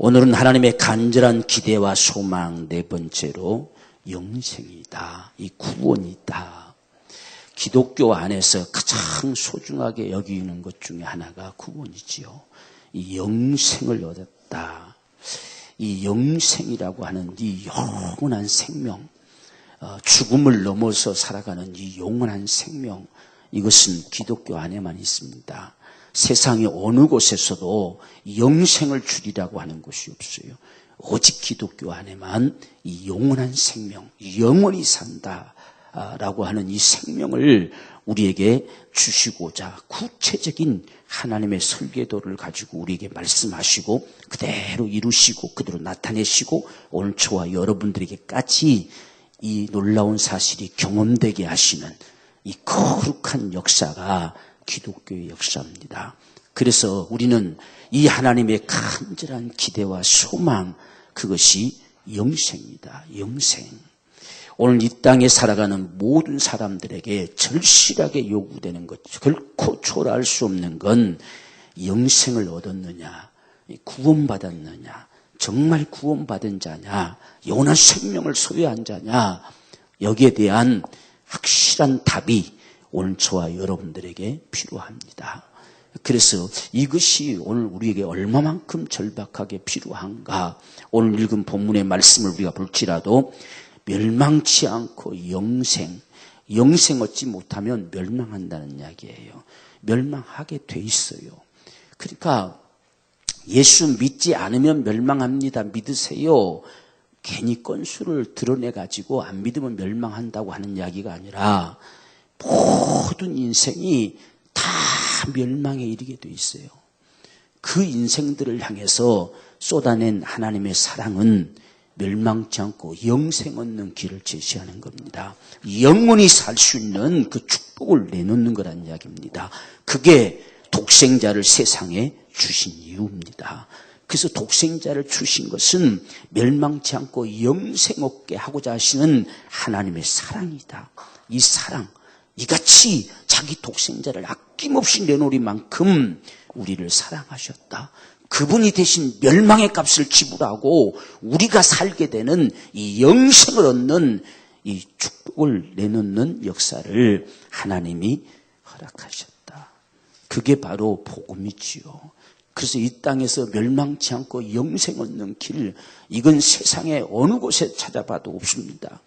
오늘은 하나님의 간절한 기대와 소망, 네 번째로 영생이다. 이 구원이다. 기독교 안에서 가장 소중하게 여기는 것 중에 하나가 구원이지요. 이 영생을 얻었다. 이 영생이라고 하는 이 영원한 생명, 죽음을 넘어서 살아가는 이 영원한 생명, 이것은 기독교 안에만 있습니다. 세상의 어느 곳에서도 영생을 주리라고 하는 것이 없어요. 오직 기독교 안에만 이 영원한 생명, 영원히 산다라고 하는 이 생명을 우리에게 주시고자 구체적인 하나님의 설계도를 가지고 우리에게 말씀하시고 그대로 이루시고 그대로 나타내시고 오늘 저와 여러분들에게까지 이 놀라운 사실이 경험되게 하시는 이 거룩한 역사가 기독교의 역사입니다. 그래서 우리는 이 하나님의 간절한 기대와 소망, 그것이 영생이다. 영생. 오늘 이 땅에 살아가는 모든 사람들에게 절실하게 요구되는 것, 결코 초월할 수 없는 건 영생을 얻었느냐, 구원받았느냐, 정말 구원받은 자냐, 영원한 생명을 소유한 자냐, 여기에 대한 확실한 답이 오늘 저와 여러분들에게 필요합니다. 그래서 이것이 오늘 우리에게 얼마만큼 절박하게 필요한가. 오늘 읽은 본문의 말씀을 우리가 볼지라도 멸망치 않고 영생 얻지 못하면 멸망한다는 이야기예요. 멸망하게 돼 있어요. 그러니까 예수 믿지 않으면 멸망합니다. 믿으세요. 괜히 건수를 드러내가지고 안 믿으면 멸망한다고 하는 이야기가 아니라 모든 인생이 다 멸망에 이르게 돼 있어요. 그 인생들을 향해서 쏟아낸 하나님의 사랑은 멸망치 않고 영생 얻는 길을 제시하는 겁니다. 영원히 살 수 있는 그 축복을 내놓는 거란 이야기입니다. 그게 독생자를 세상에 주신 이유입니다. 그래서 독생자를 주신 것은 멸망치 않고 영생 얻게 하고자 하시는 하나님의 사랑이다. 이 사랑, 이같이 자기 독생자를 아낌없이 내놓을 만큼 우리를 사랑하셨다. 그분이 대신 멸망의 값을 지불하고 우리가 살게 되는 이 영생을 얻는 이 축복을 내놓는 역사를 하나님이 허락하셨다. 그게 바로 복음이지요. 그래서 이 땅에서 멸망치 않고 영생 얻는 길, 이건 세상의 어느 곳에 찾아봐도 없습니다.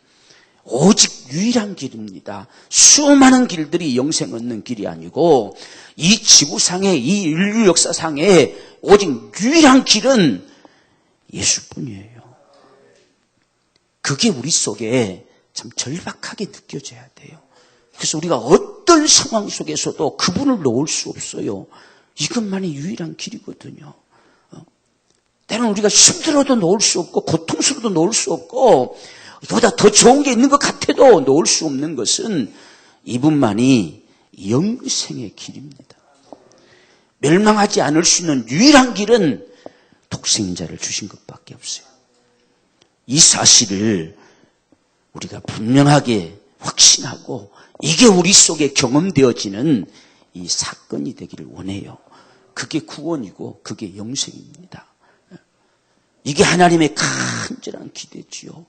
오직 유일한 길입니다. 수많은 길들이 영생 얻는 길이 아니고 이 지구상의 이 인류 역사상의 오직 유일한 길은 예수뿐이에요. 그게 우리 속에 참 절박하게 느껴져야 돼요. 그래서 우리가 어떤 상황 속에서도 그분을 놓을 수 없어요. 이것만이 유일한 길이거든요. 때로는 우리가 힘들어도 놓을 수 없고 고통스러워도 놓을 수 없고 이보다 더 좋은 게 있는 것 같아도 놓을 수 없는 것은 이분만이 영생의 길입니다. 멸망하지 않을 수 있는 유일한 길은 독생자를 주신 것밖에 없어요. 이 사실을 우리가 분명하게 확신하고 이게 우리 속에 경험되어지는 이 사건이 되기를 원해요. 그게 구원이고 그게 영생입니다. 이게 하나님의 간절한 기대지요.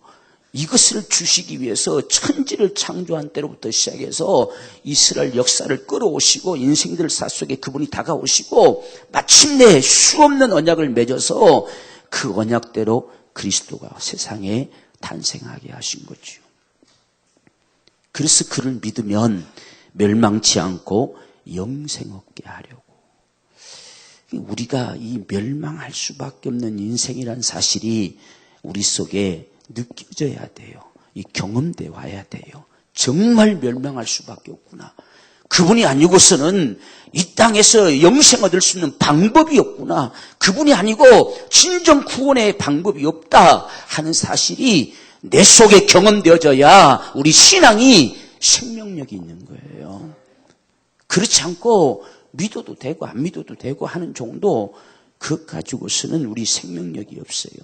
이것을 주시기 위해서 천지를 창조한 때로부터 시작해서 이스라엘 역사를 끌어오시고 인생들 사 속에 그분이 다가오시고 마침내 수없는 언약을 맺어서 그 언약대로 그리스도가 세상에 탄생하게 하신 거죠. 그래서 그를 믿으면 멸망치 않고 영생 얻게 하려고. 우리가 이 멸망할 수밖에 없는 인생이란 사실이 우리 속에 느껴져야 돼요. 이 경험돼 와야 돼요. 정말 멸망할 수밖에 없구나. 그분이 아니고서는 이 땅에서 영생 얻을 수 있는 방법이 없구나. 그분이 아니고 진정 구원의 방법이 없다 하는 사실이 내 속에 경험되어져야 우리 신앙이 생명력이 있는 거예요. 그렇지 않고 믿어도 되고 안 믿어도 되고 하는 정도, 그것 가지고서는 우리 생명력이 없어요.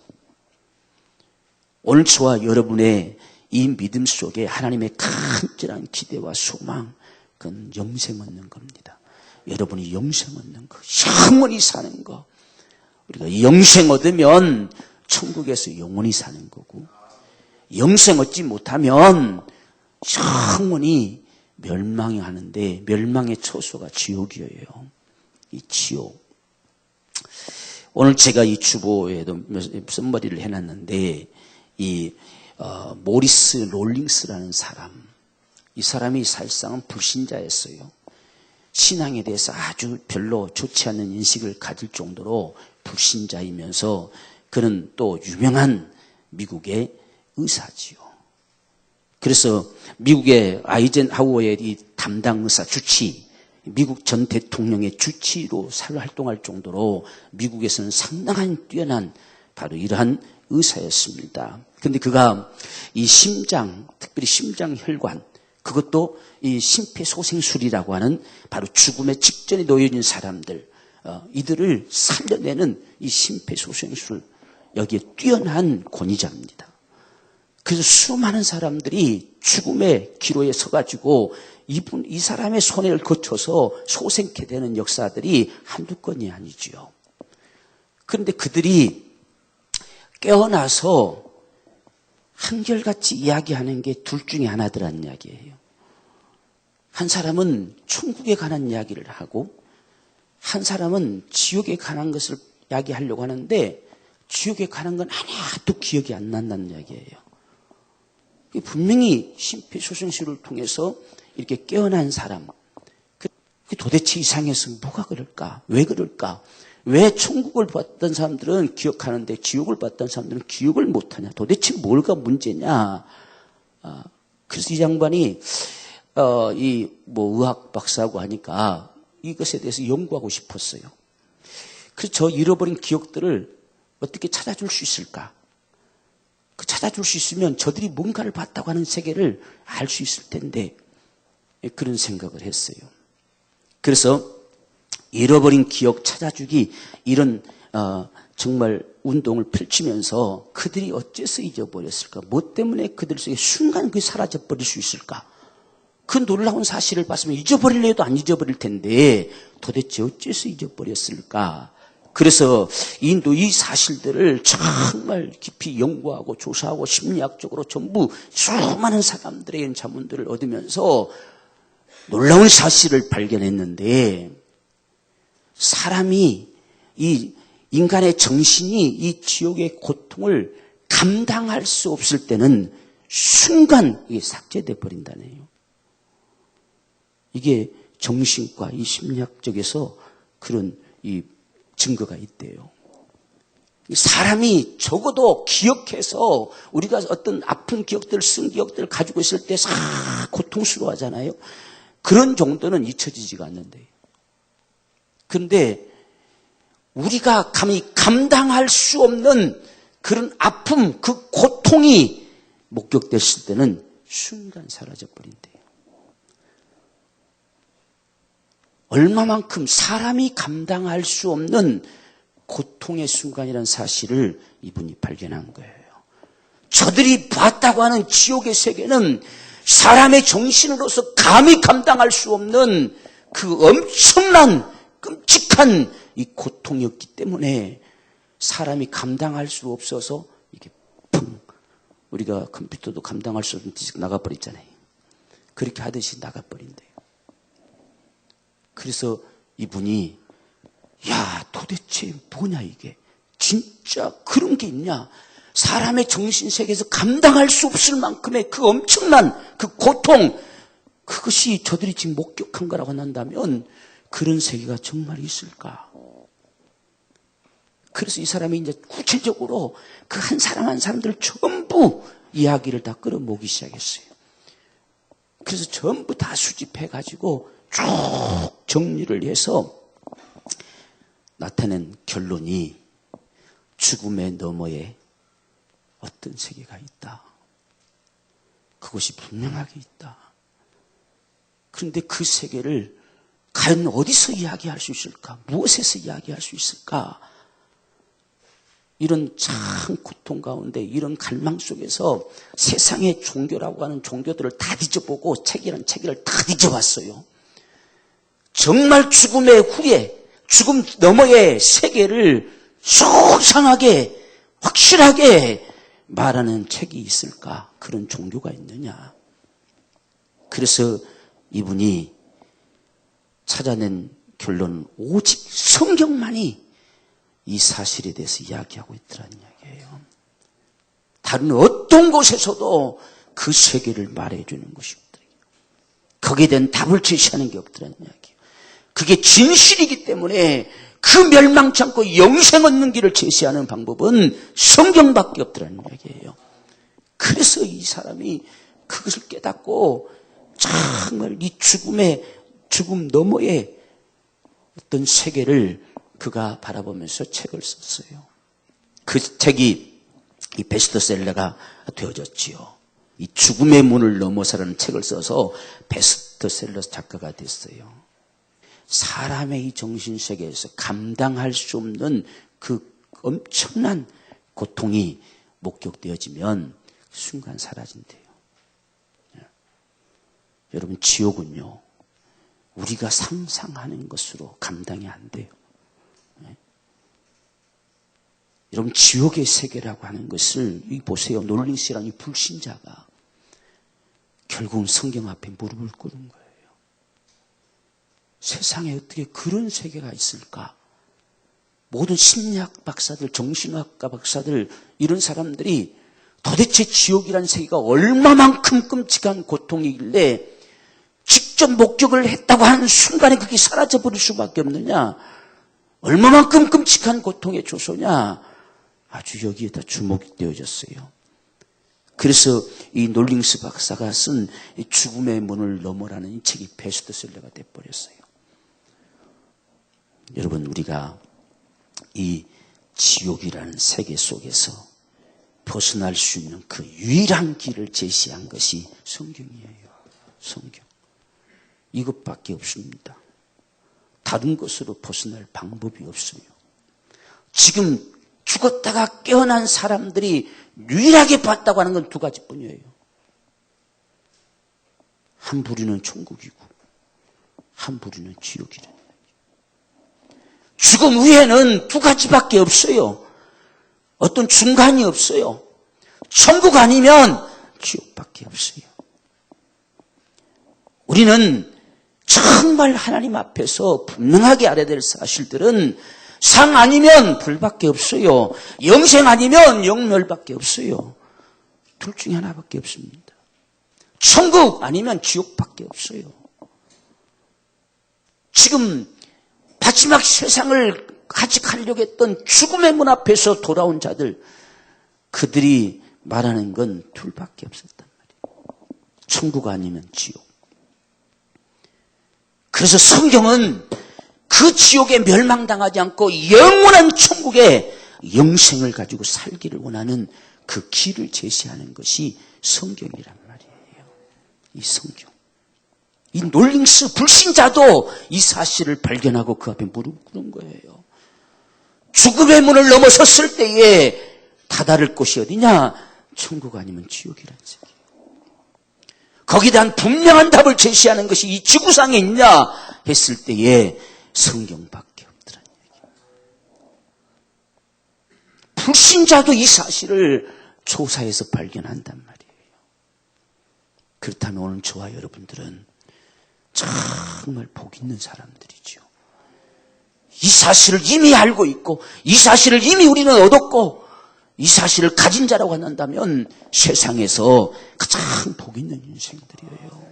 오늘 저와 여러분의 이 믿음 속에 하나님의 간절한 기대와 소망, 그건 영생 얻는 겁니다. 여러분이 영생 얻는 거, 영원히 사는 거, 우리가 영생 얻으면 천국에서 영원히 사는 거고, 영생 얻지 못하면 영원히 멸망이 하는데, 멸망의 처소가 지옥이에요. 이 지옥. 오늘 제가 이 주보에도 썸머리를 해놨는데, 모리스 롤링스라는 사람, 이 사람이 사실상은 불신자였어요. 신앙에 대해서 아주 별로 좋지 않은 인식을 가질 정도로 불신자이면서, 그는 또 유명한 미국의 의사지요. 그래서 미국의 아이젠하워의 이 담당 의사 주치, 미국 전 대통령의 주치로 활동할 정도로 미국에서는 상당한 뛰어난 바로 이러한 의사였습니다. 그런데 그가 이 심장, 특별히 심장혈관, 그것도 이 심폐소생술이라고 하는 바로 죽음의 직전에 놓여진 사람들, 이들을 살려내는 이 심폐소생술, 여기에 뛰어난 권위자입니다. 그래서 수많은 사람들이 죽음의 기로에 서가지고 이 사람의 손해를 거쳐서 소생케 되는 역사들이 한두 건이 아니지요. 그런데 그들이 깨어나서 한결같이 이야기하는 게 둘 중에 하나더란 이야기예요. 한 사람은 천국에 관한 이야기를 하고, 한 사람은 지옥에 관한 것을 이야기하려고 하는데, 지옥에 관한 건 하나도 기억이 안 난다는 이야기예요. 분명히 심폐소생술을 통해서 이렇게 깨어난 사람, 도대체 이 세상에서 뭐가 그럴까? 왜 그럴까? 왜 천국을 봤던 사람들은 기억하는데 지옥을 봤던 사람들은 기억을 못하냐? 도대체 뭐가 문제냐? 그래서 이 양반이 의학 박사하고 하니까 이것에 대해서 연구하고 싶었어요. 그래서 저 잃어버린 기억들을 어떻게 찾아줄 수 있을까? 찾아줄 수 있으면 저들이 뭔가를 봤다고 하는 세계를 알 수 있을 텐데, 그런 생각을 했어요. 그래서 잃어버린 기억 찾아주기, 이런 정말 운동을 펼치면서 그들이 어째서 잊어버렸을까? 뭐 때문에 그들 속에 순간 그게 사라져버릴 수 있을까? 그 놀라운 사실을 봤으면 잊어버릴래 해도 안 잊어버릴 텐데 도대체 어째서 잊어버렸을까? 그래서 이 사실들을 정말 깊이 연구하고 조사하고 심리학적으로 전부 수많은 사람들의 자문들을 얻으면서 놀라운 사실을 발견했는데, 사람이, 이 인간의 정신이 이 지옥의 고통을 감당할 수 없을 때는 순간 이게 삭제돼 버린다네요. 이게 정신과 이 심리학 쪽에서 그런 이 증거가 있대요. 사람이 적어도 기억해서, 우리가 어떤 아픈 기억들, 쓴 기억들을 가지고 있을 때 고통스러워 하잖아요. 그런 정도는 잊혀지지가 않는데요. 그런데 우리가 감히 감당할 수 없는 그런 아픔, 그 고통이 목격됐을 때는 순간 사라져버린대요. 얼마만큼 사람이 감당할 수 없는 고통의 순간이라는 사실을 이분이 발견한 거예요. 저들이 봤다고 하는 지옥의 세계는 사람의 정신으로서 감히 감당할 수 없는 그 엄청난 끔찍한 이 고통이었기 때문에 사람이 감당할 수 없어서 이게 펑, 우리가 컴퓨터도 감당할 수 없는 디스크 나가버렸잖아요. 그렇게 하듯이 나가버린대요. 그래서 이분이, 야, 도대체 뭐냐 이게? 진짜 그런 게 있냐? 사람의 정신세계에서 감당할 수 없을 만큼의 그 엄청난 그 고통, 그것이 저들이 지금 목격한 거라고 한다면 그런 세계가 정말 있을까? 그래서 이 사람이 이제 구체적으로 그 한 사람 한 사람들 전부 이야기를 다 끌어모으기 시작했어요. 그래서 전부 다 수집해가지고 쭉 정리를 해서 나타낸 결론이 죽음의 너머에 어떤 세계가 있다. 그것이 분명하게 있다. 그런데 그 세계를 과연 어디서 이야기할 수 있을까? 무엇에서 이야기할 수 있을까? 이런 참 고통 가운데, 이런 갈망 속에서 세상의 종교라고 하는 종교들을 다 뒤져보고 책이란 책을 다 뒤져봤어요. 정말 죽음의 후에, 죽음 너머의 세계를 소상하게 확실하게 말하는 책이 있을까? 그런 종교가 있느냐? 그래서 이분이 찾아낸 결론은 오직 성경만이 이 사실에 대해서 이야기하고 있더라는 이야기예요. 다른 어떤 곳에서도 그 세계를 말해주는 것이 없더래요. 거기에 대한 답을 제시하는 게 없더라는 이야기예요. 그게 진실이기 때문에 그 멸망치 않고 영생 얻는 길을 제시하는 방법은 성경밖에 없더라는 이야기예요. 그래서 이 사람이 그것을 깨닫고 정말 이 죽음 너머의 어떤 세계를 그가 바라보면서 책을 썼어요. 그 책이 이 베스트셀러가 되어졌지요. 이 죽음의 문을 넘어서라는 책을 써서 베스트셀러 작가가 됐어요. 사람의 이 정신세계에서 감당할 수 없는 그 엄청난 고통이 목격되어지면 순간 사라진대요. 여러분, 지옥은요, 우리가 상상하는 것으로 감당이 안 돼요. 여러분, 지옥의 세계라고 하는 것을 보세요. 놀링스라는 이 불신자가 결국은 성경 앞에 무릎을 꿇은 거예요. 세상에 어떻게 그런 세계가 있을까? 모든 심리학 박사들, 정신학과 박사들, 이런 사람들이 도대체 지옥이라는 세계가 얼마만큼 끔찍한 고통이길래 직접 목격을 했다고 하는 순간에 그게 사라져버릴 수밖에 없느냐? 얼마만큼 끔찍한 고통의 조소냐? 아주 여기에다 주목되어졌어요. 그래서 이 놀링스 박사가 쓴 죽음의 문을 넘어라는 이 책이 베스트셀러가 돼버렸어요. 여러분, 우리가 이 지옥이라는 세계 속에서 벗어날 수 있는 그 유일한 길을 제시한 것이 성경이에요. 성경. 이것밖에 없습니다. 다른 것으로 벗어날 방법이 없어요. 지금 죽었다가 깨어난 사람들이 유일하게 봤다고 하는 건 두 가지뿐이에요. 한 부류는 천국이고 한 부류는 지옥이라는 거예요. 죽음 후에는 두 가지밖에 없어요. 어떤 중간이 없어요. 천국 아니면 지옥밖에 없어요. 우리는 정말 하나님 앞에서 분명하게 알아야 될 사실들은 상 아니면 불밖에 없어요. 영생 아니면 영멸밖에 없어요. 둘 중에 하나밖에 없습니다. 천국 아니면 지옥밖에 없어요. 지금 마지막 세상을 가직하려고 했던 죽음의 문 앞에서 돌아온 자들, 그들이 말하는 건 둘밖에 없었단 말이에요. 천국 아니면 지옥. 그래서 성경은 그 지옥에 멸망당하지 않고 영원한 천국에 영생을 가지고 살기를 원하는 그 길을 제시하는 것이 성경이란 말이에요. 이 성경. 이 놀링스 불신자도 이 사실을 발견하고 그 앞에 무릎 꿇은 거예요. 죽음의 문을 넘어섰을 때에 다다를 곳이 어디냐? 천국 아니면 지옥이라는 얘기예요. 거기에 대한 분명한 답을 제시하는 것이 이 지구상에 있냐 했을 때에 성경밖에 없더란 얘기예요. 불신자도 이 사실을 조사해서 발견한단 말이에요. 그렇다면 오늘 저와 여러분들은 정말 복 있는 사람들이죠. 이 사실을 이미 알고 있고 이 사실을 이미 우리는 얻었고 이 사실을 가진 자라고 한다면 세상에서 가장 복 있는 인생들이에요.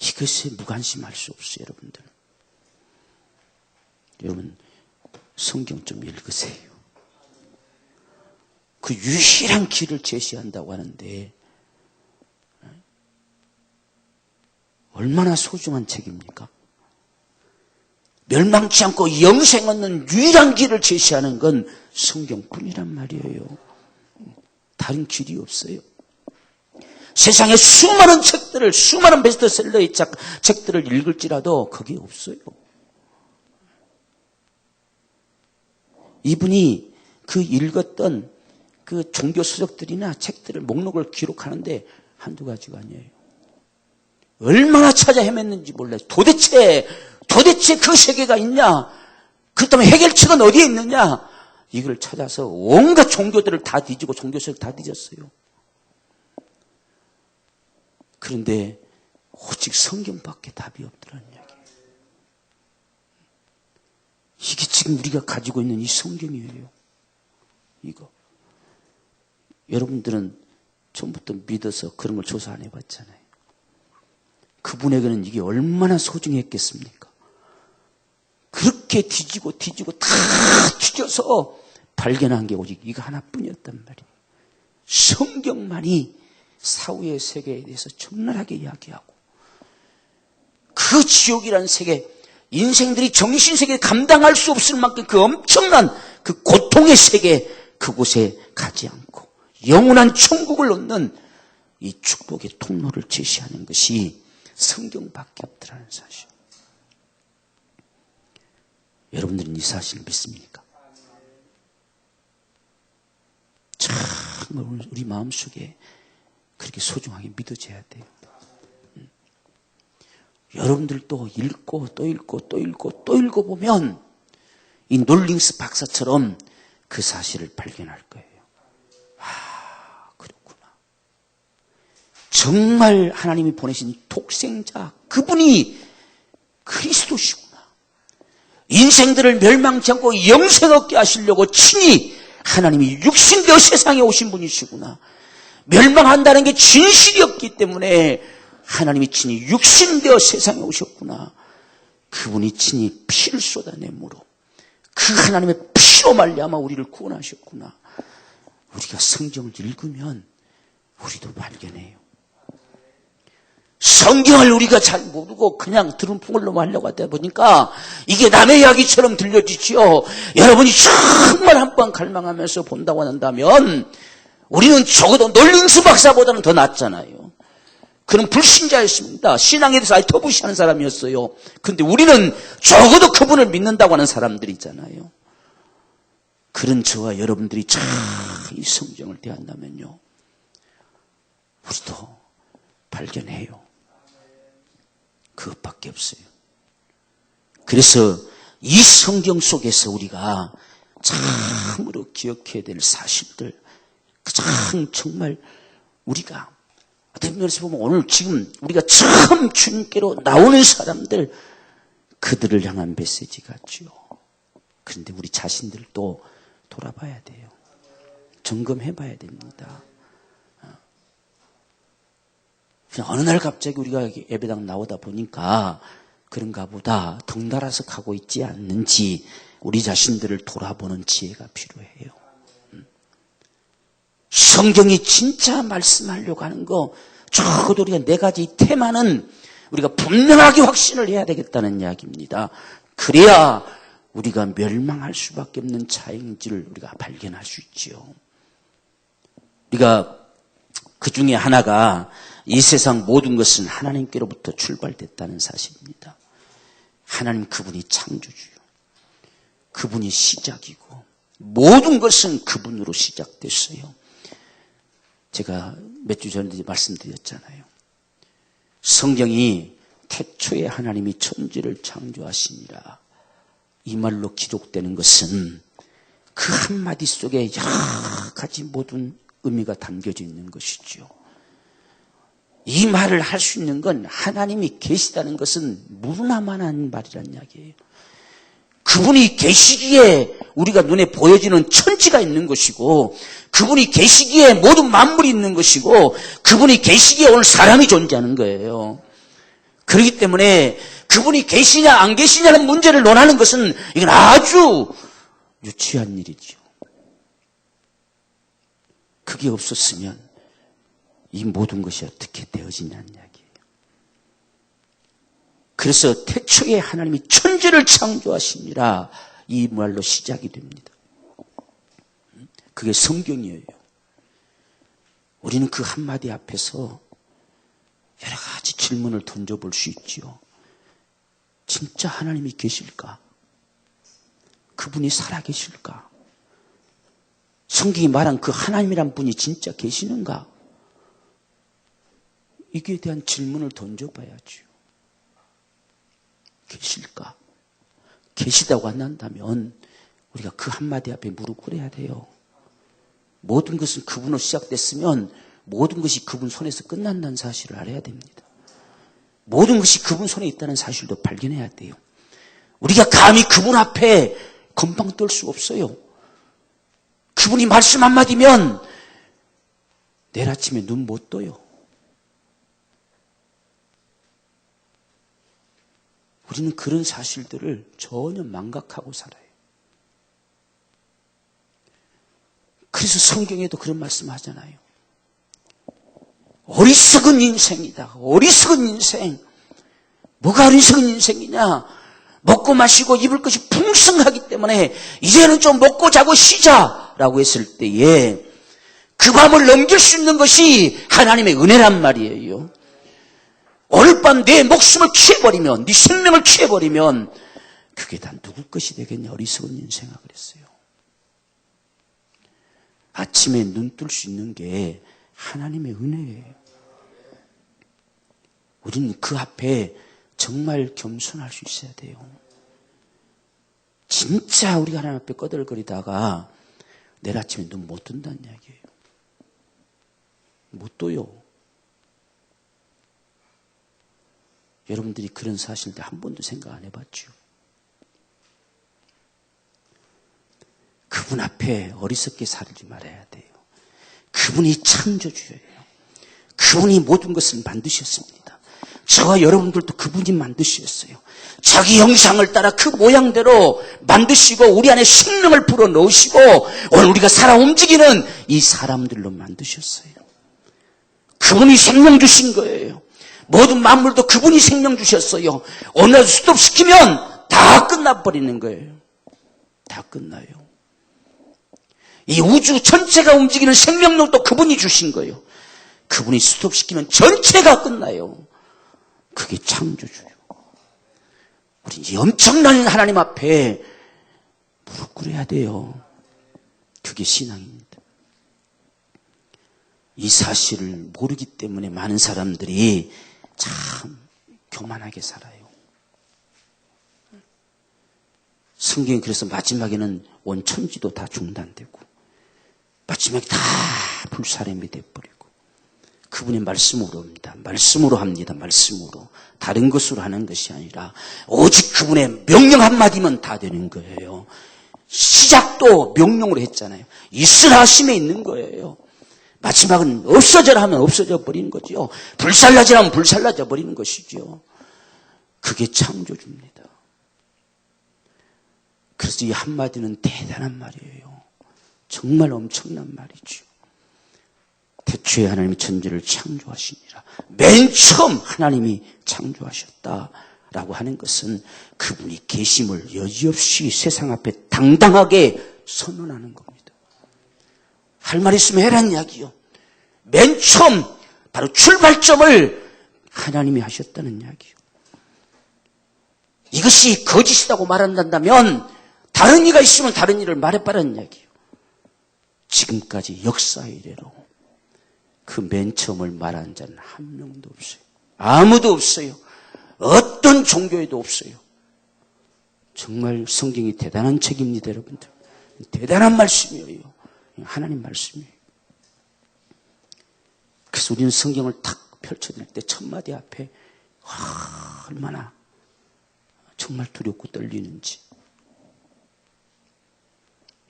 이것에 무관심할 수 없어요, 여러분들. 여러분, 성경 좀 읽으세요. 그 유일한 길을 제시한다고 하는데 얼마나 소중한 책입니까? 멸망치 않고 영생 얻는 유일한 길을 제시하는 건 성경뿐이란 말이에요. 다른 길이 없어요. 세상에 수많은 책들을, 수많은 베스트셀러의 책들을 읽을지라도 그게 없어요. 이분이 그 읽었던 그 종교 서적들이나 책들을 목록을 기록하는데 한두 가지가 아니에요. 얼마나 찾아 헤맸는지 몰라요. 도대체 그 세계가 있냐? 그렇다면 해결책은 어디에 있느냐? 이걸 찾아서 온갖 종교들을 다 뒤지고 종교설을 다 뒤졌어요. 그런데 오직 성경밖에 답이 없더라는 이야기예요. 이게 지금 우리가 가지고 있는 이 성경이에요. 이거. 여러분들은 처음부터 믿어서 그런 걸 조사 안 해봤잖아요. 그분에게는 이게 얼마나 소중했겠습니까? 그렇게 뒤지고 다 뒤져서 발견한 게 오직 이거 하나뿐이었단 말이에요. 성경만이 사후의 세계에 대해서 적나라하게 이야기하고 그 지옥이라는 세계, 인생들이 정신세계에 감당할 수 없을 만큼 그 엄청난 그 고통의 세계, 그곳에 가지 않고 영원한 천국을 얻는 이 축복의 통로를 제시하는 것이 성경밖에 없더라는 사실. 여러분들은 이 사실을 믿습니까? 정말 우리 마음속에 그렇게 소중하게 믿어져야 돼요. 여러분들도 읽고 또 읽고 또 읽고 또 읽어보면 이 놀링스 박사처럼 그 사실을 발견할 거예요. 아, 그렇구나. 정말 하나님이 보내신 독생자, 그분이 그리스도시구나. 인생들을 멸망치 않고 영생 얻게 하시려고 친히 하나님이 육신되어 세상에 오신 분이시구나. 멸망한다는 게 진실이었기 때문에 하나님이 친히 육신되어 세상에 오셨구나. 그분이 친히 피를 쏟아내므로 그 하나님의 피로 말미암아 우리를 구원하셨구나. 우리가 성경을 읽으면 우리도 발견해요. 성경을 우리가 잘 모르고 그냥 들은 풍을로만 하려고 하다 보니까 이게 남의 이야기처럼 들려지지요. 여러분이 정말 한번 갈망하면서 본다고 한다면 우리는 적어도 놀링스 박사보다는 더 낫잖아요. 그는 불신자였습니다. 신앙에 대해서 아예 터부시하는 사람이었어요. 그런데 우리는 적어도 그분을 믿는다고 하는 사람들이잖아요. 그런 저와 여러분들이 참 이 성경을 대한다면요, 우리도 발견해요. 그것밖에 없어요. 그래서 이 성경 속에서 우리가 참으로 기억해야 될 사실들, 가장 정말 우리가 어떤 면에서 보면 오늘 지금 우리가 처음 주님께로 나오는 사람들, 그들을 향한 메시지 같죠. 그런데 우리 자신들도 돌아봐야 돼요. 점검해봐야 됩니다. 그냥 어느 날 갑자기 우리가 예배당 나오다 보니까 그런가 보다 덩달아서 가고 있지 않는지 우리 자신들을 돌아보는 지혜가 필요해요. 성경이 진짜 말씀하려고 하는 거, 적어도 우리가 네 가지 테마는 우리가 분명하게 확신을 해야 되겠다는 이야기입니다. 그래야 우리가 멸망할 수밖에 없는 자행인지를 우리가 발견할 수 있지요. 우리가 그 중에 하나가 이 세상 모든 것은 하나님께로부터 출발됐다는 사실입니다. 하나님 그분이 창조주요. 그분이 시작이고 모든 것은 그분으로 시작됐어요. 제가 몇 주 전에 말씀드렸잖아요. 성경이 태초에 하나님이 천지를 창조하시니라, 이 말로 기록되는 것은 그 한마디 속에 여러 가지 모든 의미가 담겨져 있는 것이죠. 이 말을 할 수 있는 건 하나님이 계시다는 것은 무르나만한 말이란 이야기예요. 그분이 계시기에 우리가 눈에 보여지는 천지가 있는 것이고, 그분이 계시기에 모든 만물이 있는 것이고, 그분이 계시기에 오늘 사람이 존재하는 거예요. 그렇기 때문에 그분이 계시냐 안 계시냐는 문제를 논하는 것은 이건 아주 유치한 일이죠. 그게 없었으면 이 모든 것이 어떻게 되어지냐는 이야기예요. 그래서 태초에 하나님이 천지를 창조하시니라, 이 말로 시작이 됩니다. 그게 성경이에요. 우리는 그 한마디 앞에서 여러 가지 질문을 던져볼 수 있지요. 진짜 하나님이 계실까? 그분이 살아계실까? 성경이 말한 그 하나님이란 분이 진짜 계시는가? 이게 대한 질문을 던져봐야죠. 계실까? 계시다고 한다면 우리가 그 한마디 앞에 무릎 꿇어야 돼요. 모든 것은 그분으로 시작됐으면 모든 것이 그분 손에서 끝난다는 사실을 알아야 됩니다. 모든 것이 그분 손에 있다는 사실도 발견해야 돼요. 우리가 감히 그분 앞에 건방 떨 수 없어요. 그분이 말씀 한마디면 내일 아침에 눈 못 떠요. 우리는 그런 사실들을 전혀 망각하고 살아요. 그래서 성경에도 그런 말씀 하잖아요. 어리석은 인생이다. 어리석은 인생. 뭐가 어리석은 인생이냐? 먹고 마시고 입을 것이 풍성하기 때문에 이제는 좀 먹고 자고 쉬자라고 했을 때에 그 밤을 넘길 수 있는 것이 하나님의 은혜란 말이에요. 오늘 밤 내 목숨을 취해버리면, 네 생명을 취해버리면 그게 다 누구 것이 되겠냐? 어리석은 인생아 그랬어요. 아침에 눈 뜰 수 있는 게 하나님의 은혜예요. 우리는 그 앞에 정말 겸손할 수 있어야 돼요. 진짜 우리가 하나님 앞에 꺼들거리다가 내일 아침에 눈 못 뜬다는 이야기예요. 못 떠요. 여러분들이 그런 사실들 한 번도 생각 안 해봤죠? 그분 앞에 어리석게 살지 말아야 돼요. 그분이 창조주예요. 그분이 모든 것을 만드셨습니다. 저와 여러분들도 그분이 만드셨어요. 자기 형상을 따라 그 모양대로 만드시고 우리 안에 생명을 불어넣으시고 오늘 우리가 살아 움직이는 이 사람들로 만드셨어요. 그분이 생명 주신 거예요. 모든 만물도 그분이 생명 주셨어요. 오늘 스톱시키면 다 끝나버리는 거예요. 다 끝나요. 이 우주 전체가 움직이는 생명력도 그분이 주신 거예요. 그분이 스톱시키면 전체가 끝나요. 그게 창조주예요. 우리 이 엄청난 하나님 앞에 무릎 꿇어야 돼요. 그게 신앙입니다. 이 사실을 모르기 때문에 많은 사람들이 참 교만하게 살아요. 성경이 그래서 마지막에는 온 천지도 다 중단되고 마지막에 다 불사람이 돼버리고 그분의 말씀으로 합니다. 말씀으로 합니다. 말씀으로. 다른 것으로 하는 것이 아니라 오직 그분의 명령 한마디면 다 되는 거예요. 시작도 명령으로 했잖아요. 있으라 하심에 있는 거예요. 마지막은 없어져라 하면 없어져 버리는 거죠. 불살라지라 하면 불살라져 버리는 것이죠. 그게 창조주입니다. 그래서 이 한마디는 대단한 말이에요. 정말 엄청난 말이죠. 태초에 하나님이 천지를 창조하시니라. 맨 처음 하나님이 창조하셨다라고 하는 것은 그분이 계심을 여지없이 세상 앞에 당당하게 선언하는 겁니다. 할 말 있으면 해라는 이야기요. 맨 처음 바로 출발점을 하나님이 하셨다는 이야기요. 이것이 거짓이라고 말한다면 다른 이가 있으면 다른 일을 말해봐라는 이야기요. 지금까지 역사 이래로 그 맨 처음을 말한 자는 한 명도 없어요. 아무도 없어요. 어떤 종교에도 없어요. 정말 성경이 대단한 책입니다, 여러분들. 대단한 말씀이에요. 하나님 말씀이에요. 그래서 우리는 성경을 탁 펼쳐들 때 첫 마디 앞에 얼마나 정말 두렵고 떨리는지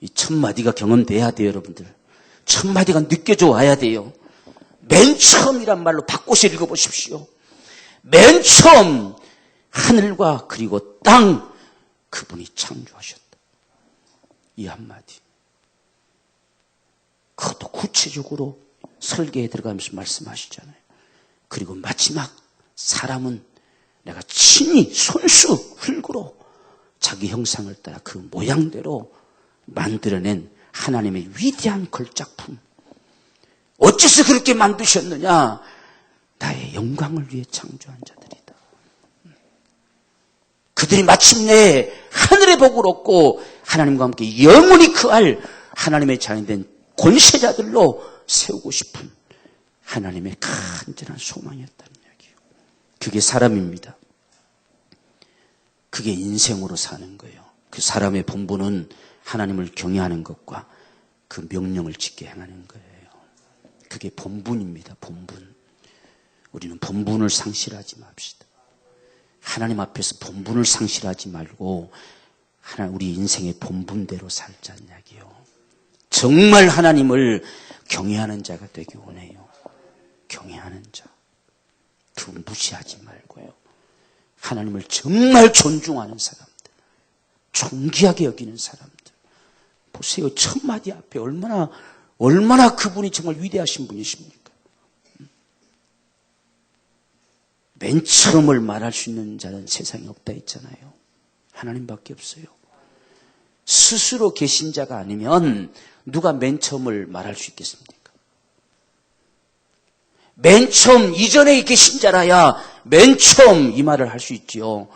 이 첫 마디가 경험돼야 돼요, 여러분들. 첫 마디가 느껴져 와야 돼요. 맨 처음이란 말로 바꿔서 읽어보십시오. 맨 처음 하늘과 그리고 땅 그분이 창조하셨다. 이 한마디. 그것도 구체적으로 설계에 들어가면서 말씀하시잖아요. 그리고 마지막 사람은 내가 친히 손수 흙으로 자기 형상을 따라 그 모양대로 만들어낸 하나님의 위대한 걸작품. 어째서 그렇게 만드셨느냐? 나의 영광을 위해 창조한 자들이다. 그들이 마침내 하늘의 복을 얻고 하나님과 함께 영원히 거할 하나님의 자녀된 권세자들로 세우고 싶은 하나님의 간절한 소망이었다는 이야기예요. 그게 사람입니다. 그게 인생으로 사는 거예요. 그 사람의 본분은 하나님을 경외하는 것과 그 명령을 지켜 행하는 거예요. 그게 본분입니다. 본분. 우리는 본분을 상실하지 맙시다. 하나님 앞에서 본분을 상실하지 말고 우리 인생의 본분대로 살자는 이야기요. 정말 하나님을 경외하는 자가 되기 원해요. 경외하는 자. 그건 무시하지 말고요. 하나님을 정말 존중하는 사람들, 존귀하게 여기는 사람들. 보세요. 첫 마디 앞에 얼마나 그분이 정말 위대하신 분이십니까? 맨 처음을 말할 수 있는 자는 세상에 없다 했잖아요. 하나님밖에 없어요. 스스로 계신 자가 아니면 누가 맨 처음을 말할 수 있겠습니까? 맨 처음 이전에 계신 자라야 맨 처음 이 말을 할 수 있지요.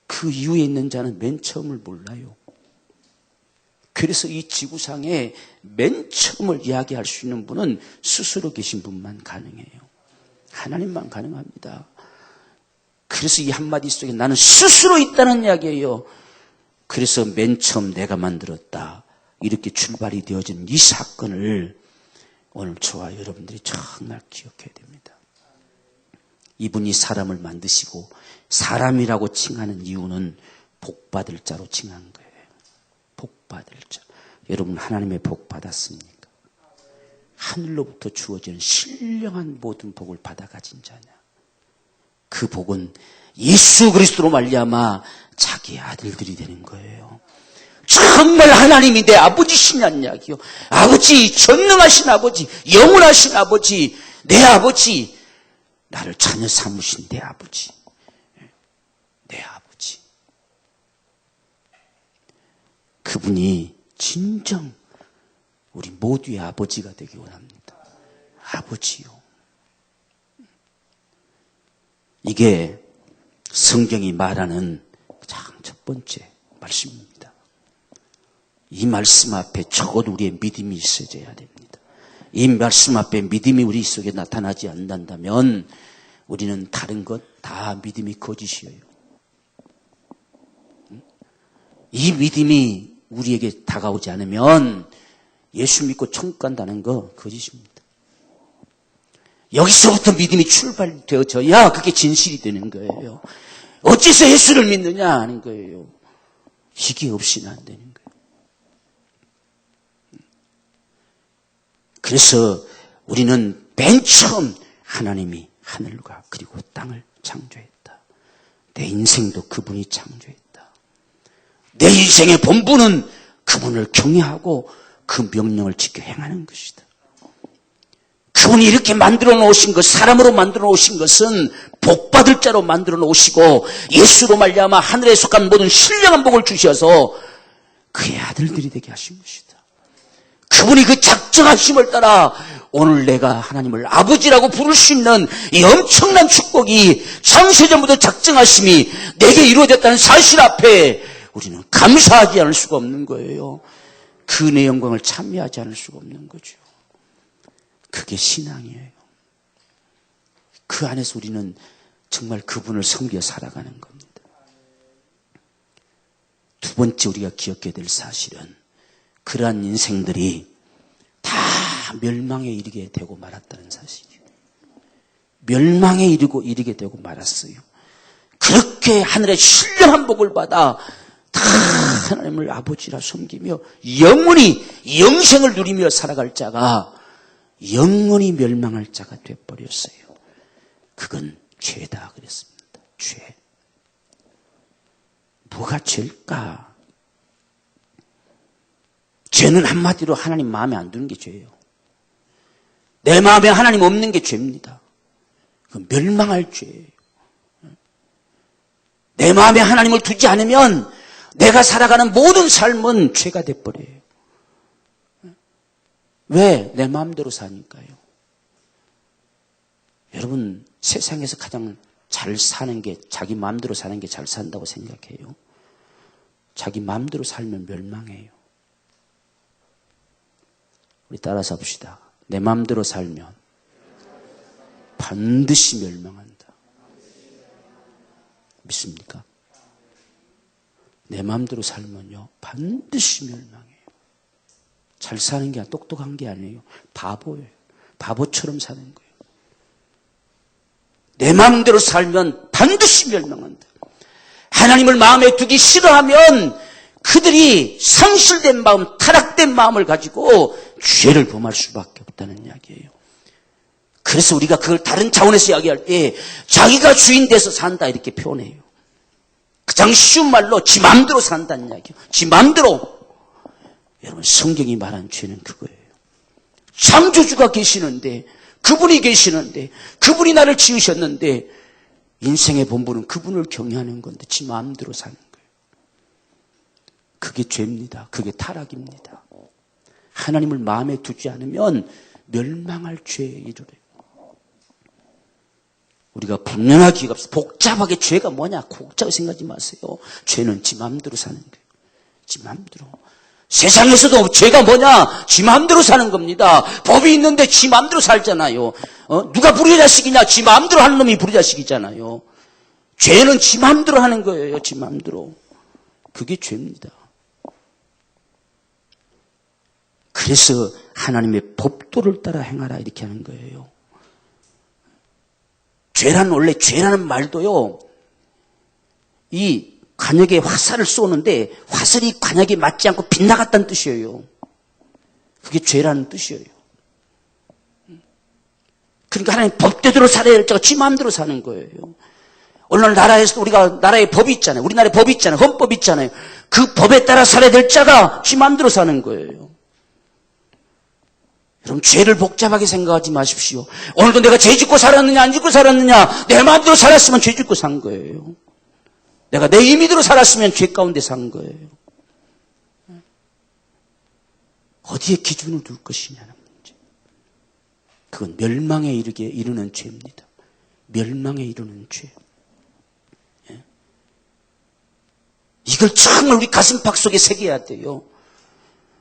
그 이후에 있는 자는 맨 처음을 몰라요. 그래서 이 지구상에 맨 처음을 이야기할 수 있는 분은 스스로 계신 분만 가능해요. 하나님만 가능합니다. 그래서 이 한마디 속에 나는 스스로 있다는 이야기예요. 그래서 맨 처음 내가 만들었다. 이렇게 출발이 되어진 이 사건을 오늘 저와 여러분들이 정말 기억해야 됩니다. 이분이 사람을 만드시고 사람이라고 칭하는 이유는 복받을 자로 칭한 거예요. 복받을 자. 여러분 하나님의 복 받았습니까? 하늘로부터 주어지는 신령한 모든 복을 받아 가진 자냐? 그 복은 예수 그리스도로 말미암아 자기 아들들이 되는 거예요. 정말 하나님이 내 아버지시냐는 이야기요. 아버지, 전능하신 아버지, 영원하신 아버지, 내 아버지, 나를 자녀 삼으신 내 아버지, 내 아버지. 그분이 진정 우리 모두의 아버지가 되기 원합니다. 아버지요. 이게 성경이 말하는 가장 첫 번째 말씀입니다. 이 말씀 앞에 적어도 우리의 믿음이 있어져야 됩니다. 이 말씀 앞에 믿음이 우리 속에 나타나지 않는다면 우리는 다른 것 다 믿음이 거짓이에요. 이 믿음이 우리에게 다가오지 않으면 예수 믿고 천국 간다는 거 거짓입니다. 여기서부터 믿음이 출발되어져야 그게 진실이 되는 거예요. 어째서 예수를 믿느냐 하는 거예요. 이게 없이는 안 되는 거예요. 그래서 우리는 맨 처음 하나님이 하늘과 그리고 땅을 창조했다. 내 인생도 그분이 창조했다. 내 인생의 본분은 그분을 경외하고 그 명령을 지켜 행하는 것이다. 그분이 이렇게 만들어 놓으신 것, 사람으로 만들어 놓으신 것은 복받을 자로 만들어 놓으시고 예수로 말미암아 하늘에 속한 모든 신령한 복을 주셔서 그의 아들들이 되게 하신 것이다. 그분이 그 작정하심을 따라 오늘 내가 하나님을 아버지라고 부를 수 있는 이 엄청난 축복이 창세전부터 작정하심이 내게 이루어졌다는 사실 앞에 우리는 감사하지 않을 수가 없는 거예요. 그 은혜의 영광을 찬미하지 않을 수가 없는 거죠. 그게 신앙이에요. 그 안에서 우리는 정말 그분을 섬겨 살아가는 겁니다. 두 번째 우리가 기억해야 될 사실은 그러한 인생들이 다 멸망에 이르게 되고 말았다는 사실이에요. 멸망에 이르게 되고 말았어요. 그렇게 하늘의 신령한 복을 받아 다 하나님을 아버지라 섬기며 영원히 영생을 누리며 살아갈 자가 영원히 멸망할 자가 되어버렸어요. 그건 죄다 그랬습니다. 죄. 뭐가 죄일까? 죄는 한마디로 하나님 마음에 안 드는 게 죄예요. 내 마음에 하나님 없는 게 죄입니다. 그건 멸망할 죄예요. 내 마음에 하나님을 두지 않으면 내가 살아가는 모든 삶은 죄가 돼버려요. 왜? 내 마음대로 사니까요. 여러분, 세상에서 가장 잘 사는 게 자기 마음대로 사는 게 잘 산다고 생각해요. 자기 마음대로 살면 멸망해요. 우리 따라서 봅시다. 내 마음대로 살면 반드시 멸망한다. 믿습니까? 내 마음대로 살면요 반드시 멸망해요. 잘 사는 게 아니라 똑똑한 게 아니에요. 바보예요. 바보처럼 사는 거예요. 내 마음대로 살면 반드시 멸망한다. 하나님을 마음에 두기 싫어하면 그들이 상실된 마음, 타락된 마음을 가지고 죄를 범할 수밖에 없다는 이야기예요. 그래서 우리가 그걸 다른 차원에서 이야기할 때 자기가 주인 돼서 산다 이렇게 표현해요. 가장 쉬운 말로 지 마음대로 산다는 이야기예요. 지 마음대로. 여러분 성경이 말한 죄는 그거예요. 창조주가 계시는데 그분이 계시는데 그분이 나를 지으셨는데 인생의 본분은 그분을 경외하는 건데 지 마음대로 사는 거예요. 그게 죄입니다. 그게 타락입니다. 하나님을 마음에 두지 않으면 멸망할 죄에 이르러요. 우리가 분명하게 복잡하게 죄가 뭐냐 복잡하게 생각하지 마세요. 죄는 지 마음대로 사는 거예요. 지 마음대로. 세상에서도 죄가 뭐냐 지 마음대로 사는 겁니다. 법이 있는데 지 마음대로 살잖아요. 누가 불의자식이냐 지 마음대로 하는 놈이 불의자식이잖아요. 죄는 지 마음대로 하는 거예요. 지 마음대로. 그게 죄입니다. 그래서 하나님의 법도를 따라 행하라 이렇게 하는 거예요. 원래 죄라는 말도요, 이 관역에 화살을 쏘는데 화살이 관역에 맞지 않고 빗나갔다는 뜻이에요. 그게 죄라는 뜻이에요. 그러니까 하나님 법대로 살아야 할 자가 지 마음대로 사는 거예요. 오늘 나라에서 우리가 나라에 법이 있잖아요. 우리나라에 법이 있잖아요. 헌법이 있잖아요. 그 법에 따라 살아야 될 자가 지 마음대로 사는 거예요. 여러분 죄를 복잡하게 생각하지 마십시오. 오늘도 내가 죄 짓고 살았느냐 안 짓고 살았느냐 내 마음대로 살았으면 죄 짓고 산 거예요. 내가 내 임의대로 살았으면 죄 가운데 산 거예요. 어디에 기준을 둘 것이냐는 문제. 그건 멸망에 이르는 죄입니다. 멸망에 이르는 죄. 이걸 정말 우리 가슴팍 속에 새겨야 돼요.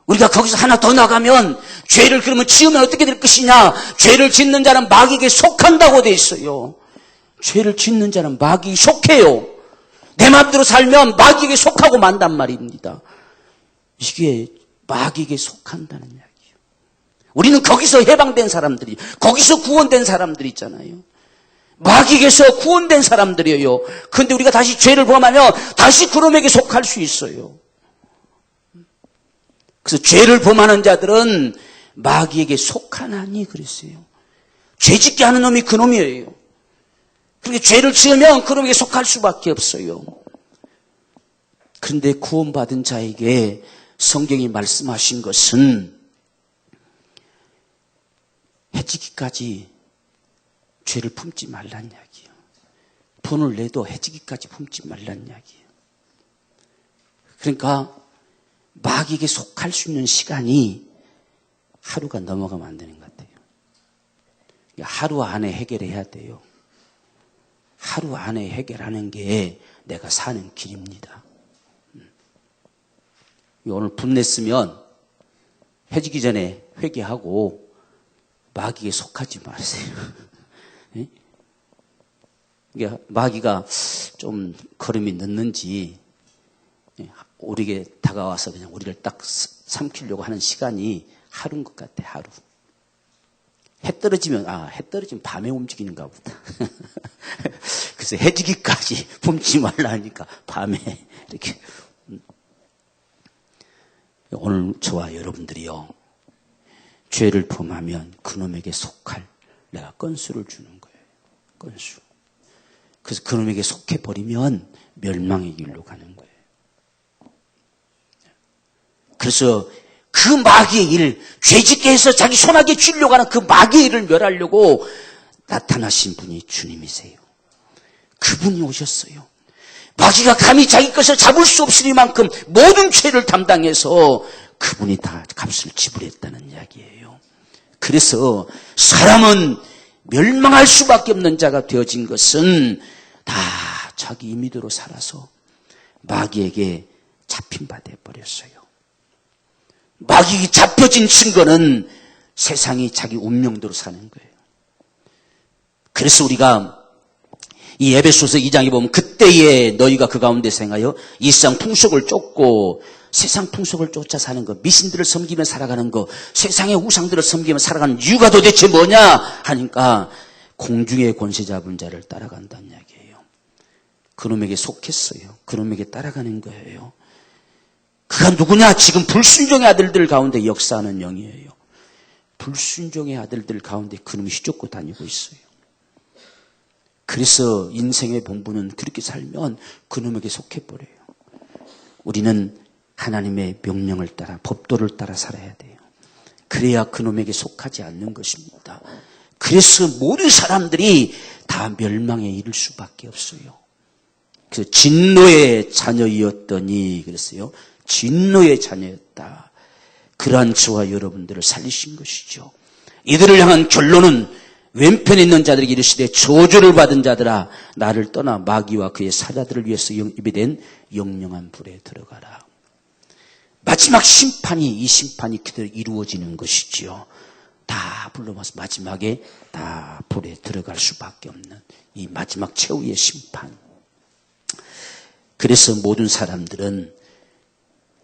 우리가 거기서 하나 더 나가면 죄를 그러면 지으면 어떻게 될 것이냐. 죄를 짓는 자는 마귀에게 속한다고 돼 있어요. 죄를 짓는 자는 마귀에 속해요. 내 마음대로 살면 마귀에게 속하고 만단 말입니다. 이게 마귀에게 속한다는 이야기예요. 우리는 거기서 해방된 사람들이, 거기서 구원된 사람들이 있잖아요. 마귀에게서 구원된 사람들이에요. 그런데 우리가 다시 죄를 범하면 다시 그놈에게 속할 수 있어요. 그래서 죄를 범하는 자들은 마귀에게 속하나니 그랬어요. 죄 짓게 하는 놈이 그놈이에요. 그러니까 죄를 지으면 그놈에게 속할 수밖에 없어요. 그런데 구원받은 자에게 성경이 말씀하신 것은 해지기까지 죄를 품지 말란 이야기예요. 분을 내도 해지기까지 품지 말란 이야기예요. 그러니까 마귀에게 속할 수 있는 시간이 하루가 넘어가면 안 되는 것 같아요. 하루 안에 해결해야 돼요. 하루 안에 해결하는 게 내가 사는 길입니다. 오늘 분냈으면 해지기 전에 회개하고 마귀에 속하지 마세요. 마귀가 좀 걸음이 늦는지 우리에게 다가와서 그냥 우리를 딱 삼키려고 하는 시간이 하루인 것 같아. 하루. 해 떨어지면 밤에 움직이는가 보다. 그래서 해지기까지 품지 말라 하니까 밤에 이렇게. 오늘 저와 여러분들이요, 죄를 범하면 그놈에게 속할 내가 건수를 주는 거예요. 건수. 그래서 그놈에게 속해버리면 멸망의 길로 가는 거예요. 그래서 그 마귀의 일, 죄짓게 해서 자기 손아귀에 쥐려고 하는 그 마귀의 일을 멸하려고 나타나신 분이 주님이세요. 그분이 오셨어요. 마귀가 감히 자기 것을 잡을 수 없으리만큼 모든 죄를 담당해서 그분이 다 값을 지불했다는 이야기예요. 그래서 사람은 멸망할 수밖에 없는 자가 되어진 것은 다 자기 임의대로 살아서 마귀에게 잡힌 바 되어버렸어요. 마귀에게 잡혀진 증거는 세상이 자기 운명대로 사는 거예요. 그래서 우리가 이 에베소서 2장에 보면 그때에 너희가 그 가운데서 행하여 이 세상 풍속을 쫓고 세상 풍속을 쫓아 사는 것, 미신들을 섬기며 살아가는 것, 세상의 우상들을 섬기며 살아가는 이유가 도대체 뭐냐 하니까 공중의 권세 잡은 자를 따라간다는 이야기예요. 그놈에게 속했어요. 그놈에게 따라가는 거예요. 그가 누구냐? 지금 불순종의 아들들 가운데 역사하는 영이에요. 불순종의 아들들 가운데 그놈이 휘젓고 다니고 있어요. 그래서 인생의 본분은 그렇게 살면 그놈에게 속해버려요. 우리는 하나님의 명령을 따라 법도를 따라 살아야 돼요. 그래야 그놈에게 속하지 않는 것입니다. 그래서 모든 사람들이 다 멸망에 이를 수밖에 없어요. 그래서 진노의 자녀이었더니 그랬어요. 진노의 자녀였다. 그러한 저와 여러분들을 살리신 것이죠. 이들을 향한 결론은 왼편에 있는 자들에게 이르시되 저주를 받은 자들아 나를 떠나 마귀와 그의 사자들을 위해서 예비된 영영한 불에 들어가라. 마지막 심판이 이 심판이 그대로 이루어지는 것이지요. 다 불러봐서 마지막에 다 불에 들어갈 수밖에 없는 이 마지막 최후의 심판. 그래서 모든 사람들은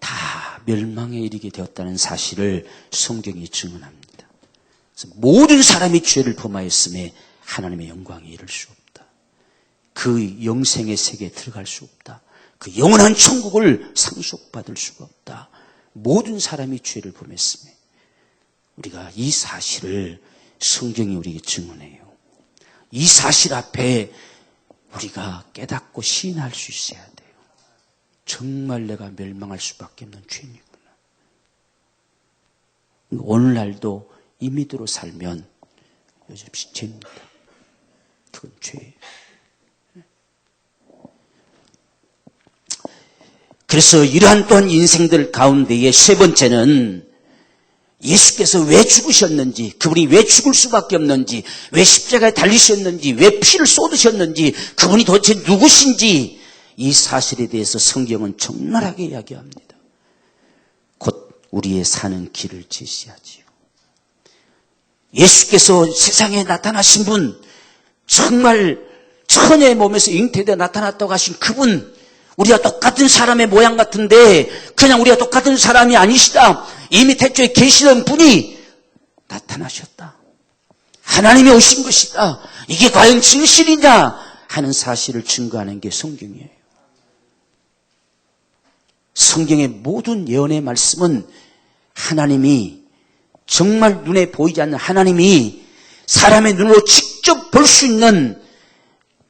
다 멸망에 이르게 되었다는 사실을 성경이 증언합니다. 그래서 모든 사람이 죄를 범하였음에 하나님의 영광에 이를 수 없다. 그 영생의 세계에 들어갈 수 없다. 그 영원한 천국을 상속받을 수가 없다. 모든 사람이 죄를 범했음에 우리가 이 사실을 성경이 우리에게 증언해요. 이 사실 앞에 우리가 깨닫고 시인할 수 있어야 돼요. 정말 내가 멸망할 수밖에 없는 죄인이구나. 오늘날도 이 믿음으로 살면 여전히 죄입니다. 그건 죄예요. 그래서 이러한 또한 인생들 가운데의 세 번째는 예수께서 왜 죽으셨는지, 그분이 왜 죽을 수밖에 없는지, 왜 십자가에 달리셨는지, 왜 피를 쏟으셨는지, 그분이 도대체 누구신지 이 사실에 대해서 성경은 적나라하게 이야기합니다. 곧 우리의 사는 길을 제시하지요. 예수께서 세상에 나타나신 분, 정말 천의 몸에서 잉태되어 나타났다고 하신 그분, 우리가 똑같은 사람의 모양 같은데 그냥 우리가 똑같은 사람이 아니시다. 이미 태초에 계시던 분이 나타나셨다. 하나님이 오신 것이다. 이게 과연 진실이냐 하는 사실을 증거하는 게 성경이에요. 성경의 모든 예언의 말씀은 하나님이 정말 눈에 보이지 않는 하나님이 사람의 눈으로 직접 볼 수 있는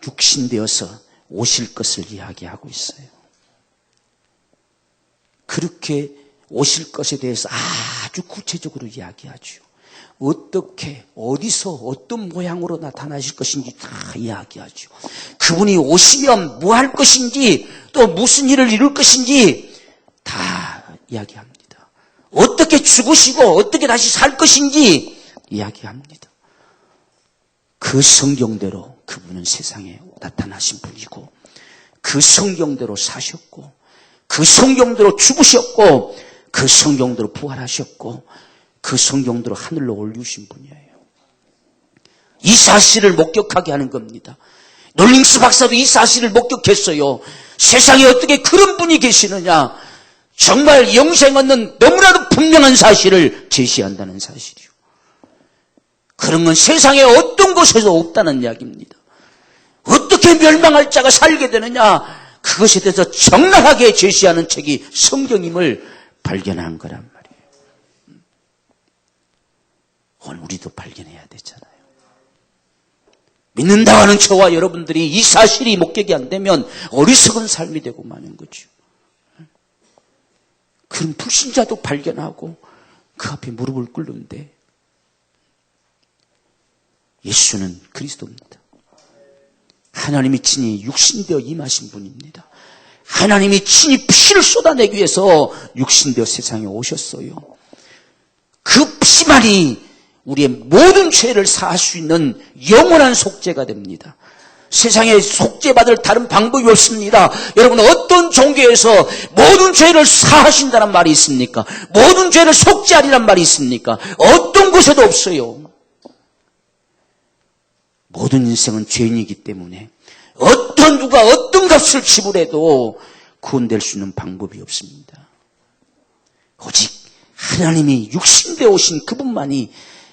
육신되어서 오실 것을 이야기하고 있어요. 그렇게 오실 것에 대해서 아주 구체적으로 이야기하죠. 어떻게, 어디서, 어떤 모양으로 나타나실 것인지 다 이야기하죠. 그분이 오시면 뭐 할 것인지 또 무슨 일을 이룰 것인지 다 이야기합니다. 어떻게 죽으시고 어떻게 다시 살 것인지 이야기합니다. 그 성경대로 그분은 세상에 나타나신 분이고 그 성경대로 사셨고 그 성경대로 죽으셨고 그 성경대로 부활하셨고 그 성경대로 하늘로 올리신 분이에요. 이 사실을 목격하게 하는 겁니다. 롤링스 박사도 이 사실을 목격했어요. 세상에 어떻게 그런 분이 계시느냐. 정말 영생 얻는 너무나도 분명한 사실을 제시한다는 사실이요. 그런 건 세상에 어떤 곳에도 없다는 이야기입니다. 어떻게 멸망할 자가 살게 되느냐, 그것에 대해서 적나라하게 제시하는 책이 성경임을 발견한 거란 말이에요. 오늘 우리도 발견해야 되잖아요. 믿는다고 하는 저와 여러분들이 이 사실이 목격이 안 되면 어리석은 삶이 되고 마는 거죠. 그런 불신자도 발견하고 그 앞에 무릎을 꿇는데 예수는 그리스도입니다. 하나님이 친히 육신되어 임하신 분입니다. 하나님이 친히 피를 쏟아내기 위해서 육신되어 세상에 오셨어요. 그 피만이 우리의 모든 죄를 사할 수 있는 영원한 속죄가 됩니다. 세상에 속죄받을 다른 방법이 없습니다. 여러분, 어떤 종교에서 모든 죄를 사하신다는 말이 있습니까? 모든 죄를 속죄하리란 말이 있습니까? 어떤 곳에도 없어요. 모든 인생은 죄인이기 때문에 어떤 누가 어떤 값을 지불해도 구원될 수 있는 방법이 없습니다. 오직 하나님이 육신되어 오신 그분만이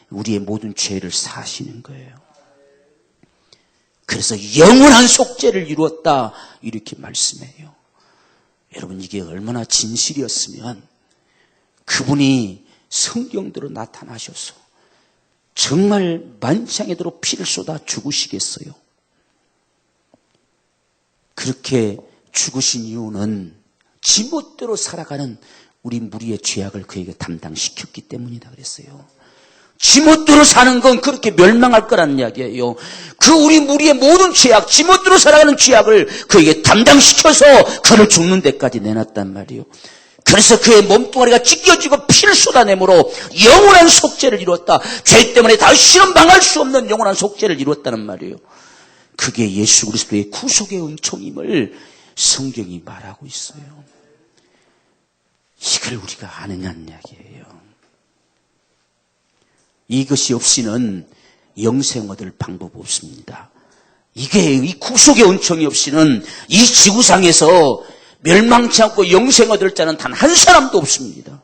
우리의 모든 죄를 사하시는 거예요. 그래서 영원한 속죄를 이루었다 이렇게 말씀해요. 여러분, 이게 얼마나 진실이었으면 그분이 성경대로 나타나셔서 정말 만장에도록 피를 쏟아 죽으시겠어요. 그렇게 죽으신 이유는 지멋대로 살아가는 우리 무리의 죄악을 그에게 담당시켰기 때문이다 그랬어요. 지멋대로 사는 건 그렇게 멸망할 거라는 이야기예요. 그 우리 무리의 모든 죄악, 지멋대로 살아가는 죄악을 그에게 담당시켜서 그를 죽는 데까지 내놨단 말이에요. 그래서 그의 몸뚱아리가 찢겨지고 피를 쏟아내므로 영원한 속죄를 이루었다. 죄 때문에 다시는 망할 수 없는 영원한 속죄를 이루었다는 말이에요. 그게 예수 그리스도의 구속의 은총임을 성경이 말하고 있어요. 이걸 우리가 아느냐는 이야기예요. 이것이 없이는 영생 얻을 방법 없습니다. 이게 이 구속의 은총이 없이는 이 지구상에서 멸망치 않고 영생 얻을 자는 단 한 사람도 없습니다.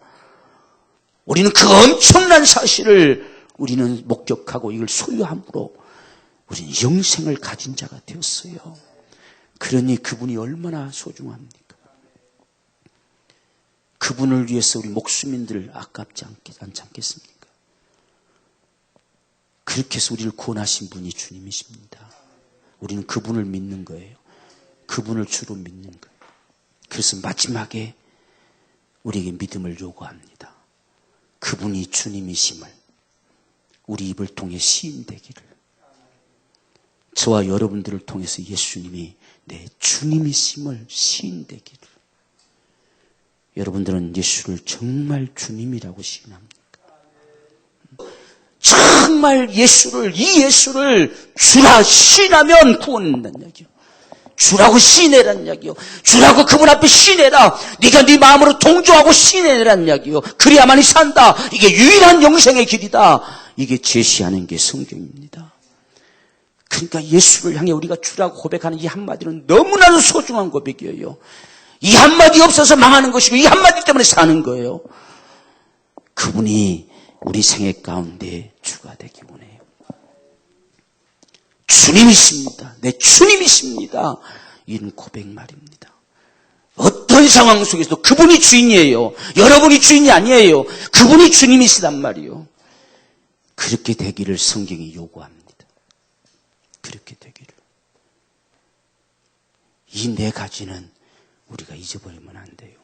우리는 그 엄청난 사실을 우리는 목격하고 이걸 소유함으로 우리는 영생을 가진 자가 되었어요. 그러니 그분이 얼마나 소중합니까? 그분을 위해서 우리 목수민들 아깝지 않지 않겠습니까? 그렇게 해서 우리를 구원하신 분이 주님이십니다. 우리는 그분을 믿는 거예요. 그분을 주로 믿는 거예요. 그래서 마지막에 우리에게 믿음을 요구합니다. 그분이 주님이심을 우리 입을 통해 시인되기를. 저와 여러분들을 통해서 예수님이 내 주님이심을 시인되기를. 여러분들은 예수를 정말 주님이라고 시인합니까? 정말 예수를, 이 예수를 주라 시인하면 구원된다는 이야기요. 주라고 시인해라는 이야기요. 주라고 그분 앞에 시인해라. 네가 네 마음으로 동조하고 시인해라는 이야기요. 그래야만이 산다. 이게 유일한 영생의 길이다. 이게 제시하는 게 성경입니다. 그러니까 예수를 향해 우리가 주라고 고백하는 이 한마디는 너무나도 소중한 고백이에요. 이 한마디 없어서 망하는 것이고 이 한마디 때문에 사는 거예요. 그분이 우리 생애 가운데 주가 되기 원해요. 주님이십니다. 내 주님이십니다. 이런 고백 말입니다. 어떤 상황 속에서도 그분이 주인이에요. 여러분이 주인이 아니에요. 그분이 주님이시단 말이에요. 그렇게 되기를 성경이 요구합니다. 그렇게 되기를. 이 네 가지는 우리가 잊어버리면 안 돼요.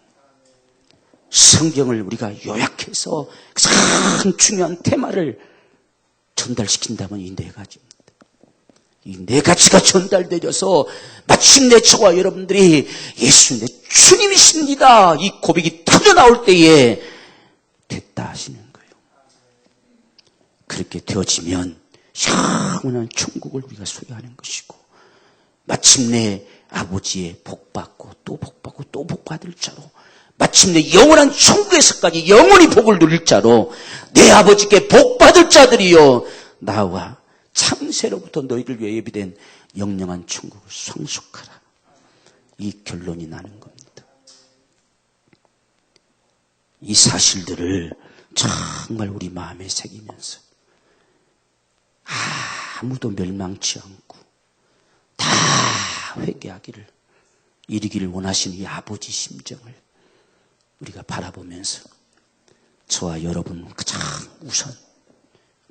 성경을 우리가 요약해서 가장 중요한 테마를 전달시킨다면 이 네 가지입니다. 이 네 가지가 전달되어서 마침내 저와 여러분들이 예수 내 주님이십니다. 이 고백이 터져나올 때에 됐다 하시는 거예요. 그렇게 되어지면 영원한 천국을 우리가 소유하는 것이고 마침내 아버지의 복받고 또 복받고 또 복받을 자로 마침내 영원한 천국에서까지 영원히 복을 누릴 자로 내 아버지께 복받을 자들이요 나와 창세로부터 너희를 위해 예비된 영영한 천국을 상속하라. 이 결론이 나는 겁니다. 이 사실들을 정말 우리 마음에 새기면서 아무도 멸망치 않고 다 회개하기를 이르기를 원하시는 이 아버지 심정을 우리가 바라보면서 저와 여러분 가장 우선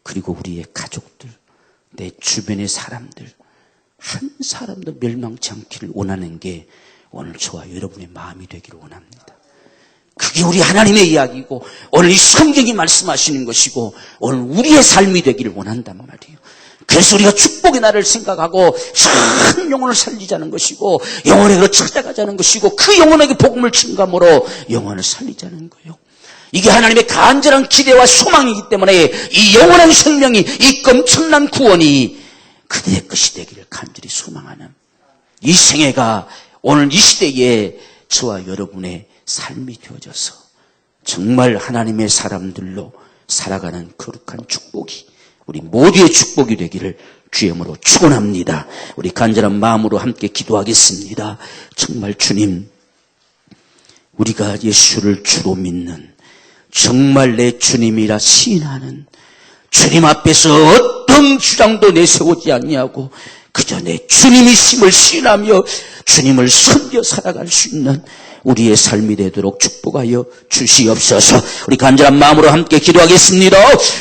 그리고 우리의 가족들 내 주변의 사람들 한 사람도 멸망치 않기를 원하는 게 오늘 저와 여러분의 마음이 되기를 원합니다. 그게 우리 하나님의 이야기고 오늘 이 성경이 말씀하시는 것이고 오늘 우리의 삶이 되기를 원한단 말이에요. 그래서 우리가 축복의 날을 생각하고 참 영혼을 살리자는 것이고 영혼에게 찾아가자는 것이고 그 영혼에게 복음을 증감으로 영혼을 살리자는 거예요. 이게 하나님의 간절한 기대와 소망이기 때문에 이 영원한 생명이 이 엄청난 구원이 그들의 것이 되기를 간절히 소망하는 이 생애가 오늘 이 시대에 저와 여러분의 삶이 되어져서 정말 하나님의 사람들로 살아가는 거룩한 축복이 우리 모두의 축복이 되기를 주임으로 축원합니다. 우리 간절한 마음으로 함께 기도하겠습니다. 정말 주님, 우리가 예수를 주로 믿는, 정말 내 주님이라 시인하는, 주님 앞에서 어떤 주장도 내세우지 아니하고 그저 내 주님이심을 시인하며 주님을 섬겨 살아갈 수 있는 우리의 삶이 되도록 축복하여 주시옵소서. 우리 간절한 마음으로 함께 기도하겠습니다.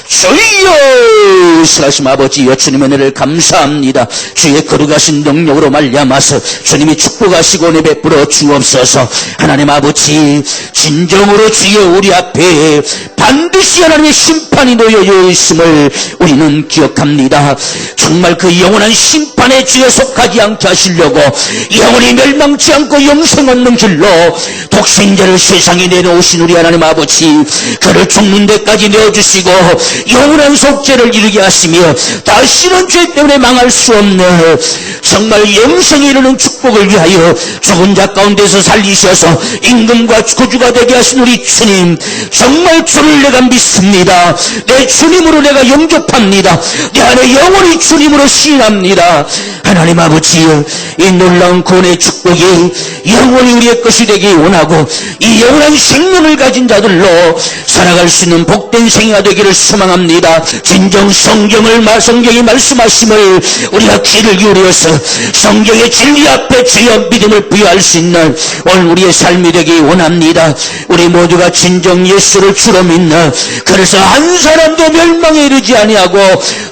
주여, 살아계신 아버지여, 주님의 은혜를 감사합니다. 주의 거룩하신 능력으로 말미암아서 주님이 축복하시고 은혜 베풀어 주옵소서. 하나님 아버지, 진정으로 주여 우리 앞에 반드시 하나님의 심판이 놓여 있음을 우리는 기억합니다. 정말 그 영원한 심판의 주에 속하지 않게 하시려고 영원히 멸망치 않고 영생 얻는 길로 독생자를 세상에 내놓으신 우리 하나님 아버지, 그를 죽는 데까지 내어주시고 영원한 속죄를 이루게 하시며 다시는 죄 때문에 망할 수 없는 정말 영생에 이르는 축복을 위하여 죽은 자 가운데서 살리셔서 임금과 구주가 되게 하신 우리 주님, 정말 주를 내가 믿습니다. 내 주님으로 내가 영접합니다. 내 안에 영원히 주님으로 시인합니다. 하나님 아버지여, 이 놀라운 구원의 축복이 영원히 우리의 것이 되기 원하고 이 영원한 생명을 가진 자들로 살아갈 수 있는 복된 생애가 되기를 소망합니다. 진정 성경이 말씀하심을 우리가 귀를 기울여서 성경의 진리 앞에 주여 믿음을 부여할 수 있는 오늘 우리의 삶이 되기 원합니다. 우리 모두가 진정 예수를 주로 믿는, 그래서 한 사람도 멸망에 이르지 아니하고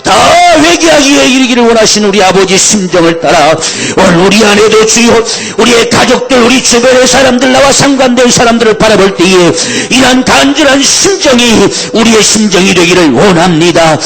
다 회개하기에 이르기를 원하신 우리 아버지 심정을 따라 오늘 우리 안에도 주여 우리의 가족들, 우리 주변의 사람들, 나와 상관된 사람들을 바라볼 때에 이러한 간절한 심정이 우리의 심정이 되기를 원합니다.